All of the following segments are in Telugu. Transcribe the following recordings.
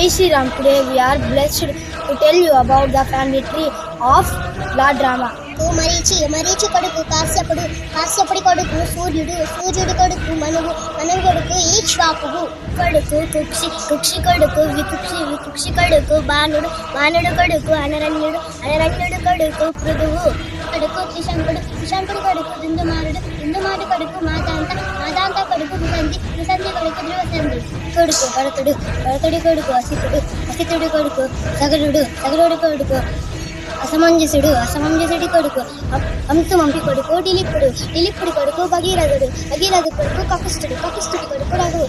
Jai Shri Ram. Today we are blessed to tell you about the family tree of Lord Rama. Marichi కొడుకు కాశ్యపుడి కొడుకు సూర్యుడి కొడుకు మనువు కొడుకు ఈక్ష్వాకువు కొడుకు కుక్షి కొడుకు వికుక్షి కొడుకు బాణుడు కొడుకు అనరణ్యుడు కొడుకు పృథువు కొడుకు త్రిశంకుడు కొడుకు దుందుమారుడు కొడుకు మాతాంత కొడుకు విసంధి కొడుకు ధ్రువసంధి కొడుకు భరతుడి కొడుకు అసితుడి కొడుకు సగరుడు కొడుకు అసమంజసుడి కొడుకు అంశమంపి కొడుకు దిలీపుడి కొడుకు భగీరథుడు కొడుకు కపిస్తుడి కొడుకు రఘు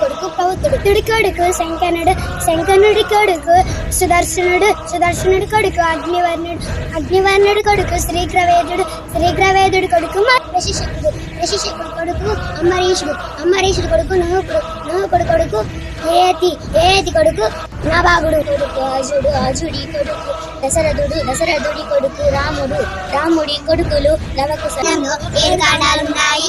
కొడుకు ప్రవృత్తుడి కొడుకు శంకనుడి కొడుకు సుదర్శనుడి కొడుకు అగ్నివర్ణుడి కొడుకు శ్రీగ్రవేదుడి కొడుకు వశిష్ఠుడు కొడుకు అంబరీషుడు కొడుకు నూహుడు కొడుకు ఏతి కొడుకు నాభాగుడు కొడుకు అజుడి కొడుకు దశరథుడి కొడుకు రాముడి కొడుకులు లవకుశ 7 కాండాలున్నాయి.